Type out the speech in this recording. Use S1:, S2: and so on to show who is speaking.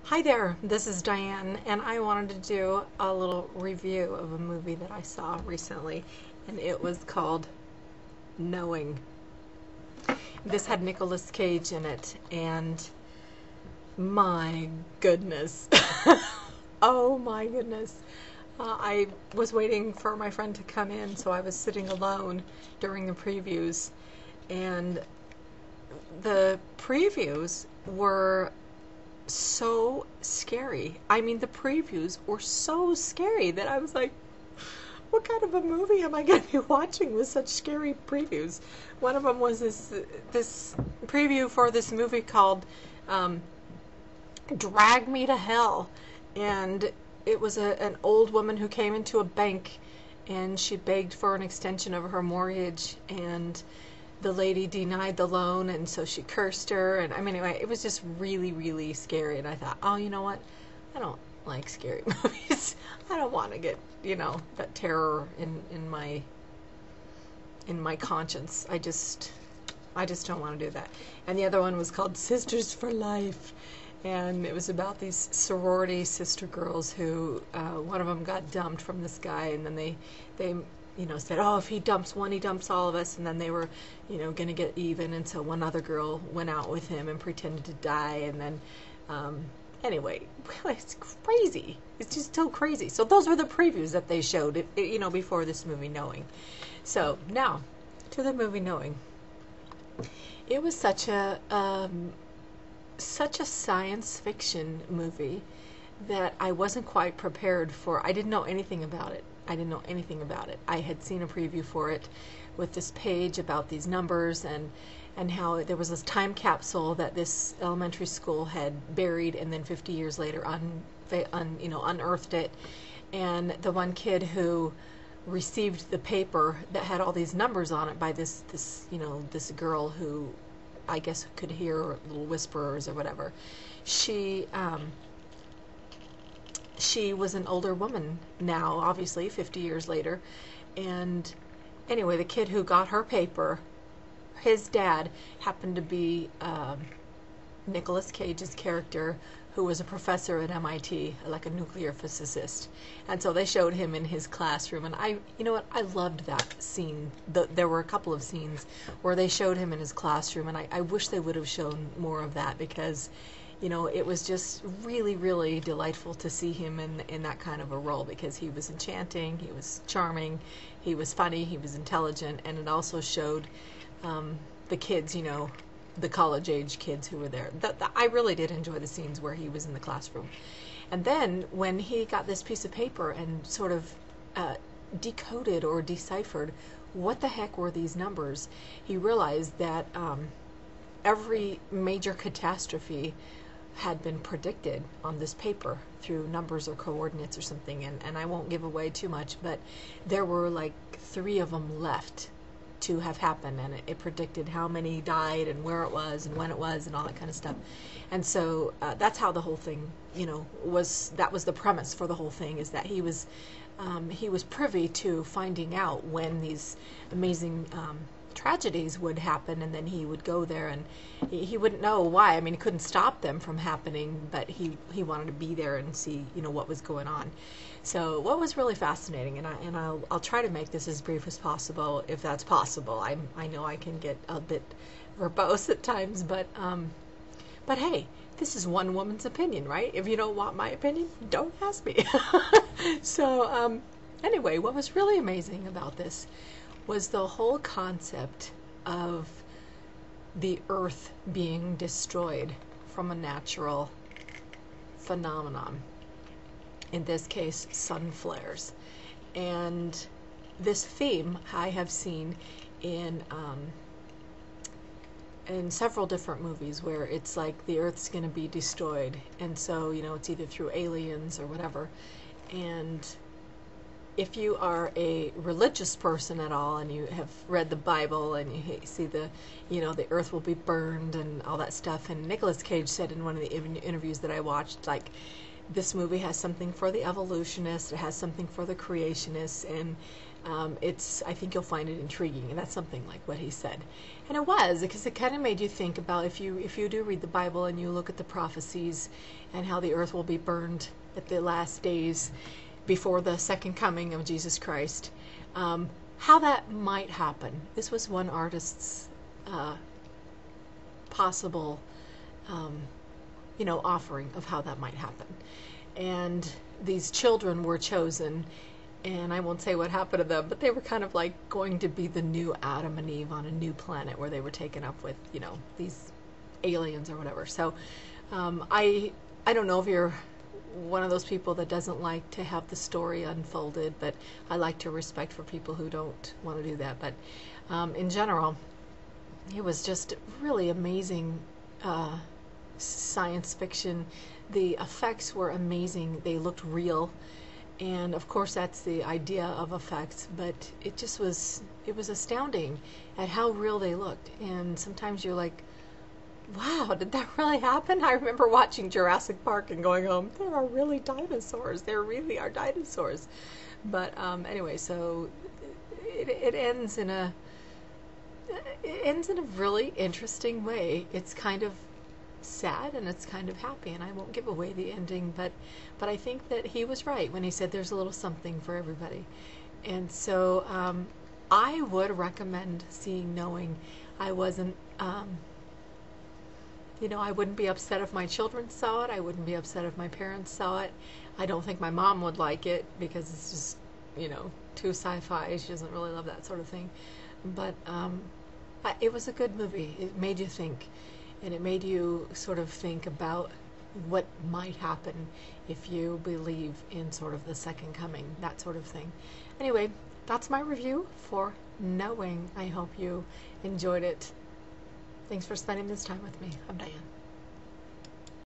S1: Hi there, this is Diane, and I wanted to do a little review of a movie that I saw recently, and it was called Knowing. This had Nicolas Cage in it, and my goodness. Oh my goodness. I was waiting for my friend to come in, so I was sitting alone during the previews, and the previews were so scary. I mean, the previews were so scary that I was like, what kind of a movie am I going to be watching with such scary previews? One of them was this preview for this movie called Drag Me to Hell, and it was an old woman who came into a bank and she begged for an extension of her mortgage, and the lady denied the loan, and so she cursed her. And I mean, anyway, it was just really, really scary. And I thought, oh, you know what? I don't like scary movies. I don't want to get, that terror in my conscience. I just don't want to do that. And the other one was called Sisters for Life, and it was about these sorority sister girls who one of them got dumped from this guy, and then they said, oh, if he dumps one, he dumps all of us, and then they were, going to get even, and so one other girl went out with him and pretended to die, and then, anyway, it's crazy. It's just so crazy. So those were the previews that they showed, before this movie, Knowing. So now, to the movie Knowing. It was such a science fiction movie that I wasn't quite prepared for. I didn't know anything about it. I had seen a preview for it with this page about these numbers and how there was this time capsule that this elementary school had buried, and then 50 years later unearthed it. And the one kid who received the paper that had all these numbers on it by this girl who I guess could hear little whisperers or whatever. She was an older woman now, obviously, 50 years later. And anyway, the kid who got her paper, his dad happened to be Nicolas Cage's character, who was a professor at MIT, like a nuclear physicist. And so they showed him in his classroom, and I loved that scene. There were a couple of scenes where they showed him in his classroom, and I wish they would have shown more of that, because it was just really, really delightful to see him in that kind of a role, because he was enchanting, he was charming, he was funny, he was intelligent, and it also showed the kids, the college-age kids who were there. I really did enjoy the scenes where he was in the classroom. And then when he got this piece of paper and sort of decoded or deciphered what the heck were these numbers, he realized that every major catastrophe had been predicted on this paper through numbers or coordinates or something, and I won't give away too much, but there were like 3 of them left to have happened, and it predicted how many died and where it was and when it was and all that kind of stuff. And so that's how the whole thing, that was the premise for the whole thing, is that he was privy to finding out when these amazing tragedies would happen, and then he would go there, and he wouldn't know why. I mean, he couldn't stop them from happening, but he wanted to be there and see what was going on. So what was really fascinating, and I'll try to make this as brief as possible, if that's possible. I know I can get a bit verbose at times, but hey, this is one woman's opinion, right? If you don't want my opinion, don't ask me. So anyway, what was really amazing about this was the whole concept of the earth being destroyed from a natural phenomenon, in this case sun flares. And this theme I have seen in several different movies, where it's like the earth's going to be destroyed, and so it's either through aliens or whatever. And if you are a religious person at all, and you have read the Bible, and you see the earth will be burned and all that stuff, and Nicolas Cage said in one of the interviews that I watched, like, this movie has something for the evolutionists, it has something for the creationists, and I think you'll find it intriguing, and that's something like what he said. And it was, because it kind of made you think about, if you do read the Bible and you look at the prophecies and how the earth will be burned at the last days before the second coming of Jesus Christ, how that might happen. This was one artist's possible offering of how that might happen. And these children were chosen, and I won't say what happened to them, but they were kind of like going to be the new Adam and Eve on a new planet where they were taken up with, these aliens or whatever. So I don't know if you're one of those people that doesn't like to have the story unfolded, but I like to respect for people who don't want to do that. But in general, it was just really amazing science fiction. The effects were amazing. They looked real. And of course that's the idea of effects, but it was astounding at how real they looked. And sometimes you're like, wow, did that really happen? I remember watching Jurassic Park and going home, there are really dinosaurs. There really are dinosaurs. But anyway, so it ends in a really interesting way. It's kind of sad and it's kind of happy, and I won't give away the ending, but I think that he was right when he said there's a little something for everybody. And so I would recommend seeing Knowing. I wasn't I wouldn't be upset if my children saw it. I wouldn't be upset if my parents saw it. I don't think my mom would like it because it's just too sci-fi. She doesn't really love that sort of thing. But it was a good movie. It made you think. And it made you sort of think about what might happen if you believe in sort of the second coming, that sort of thing. Anyway, that's my review for Knowing. I hope you enjoyed it. Thanks for spending this time with me. I'm Diane.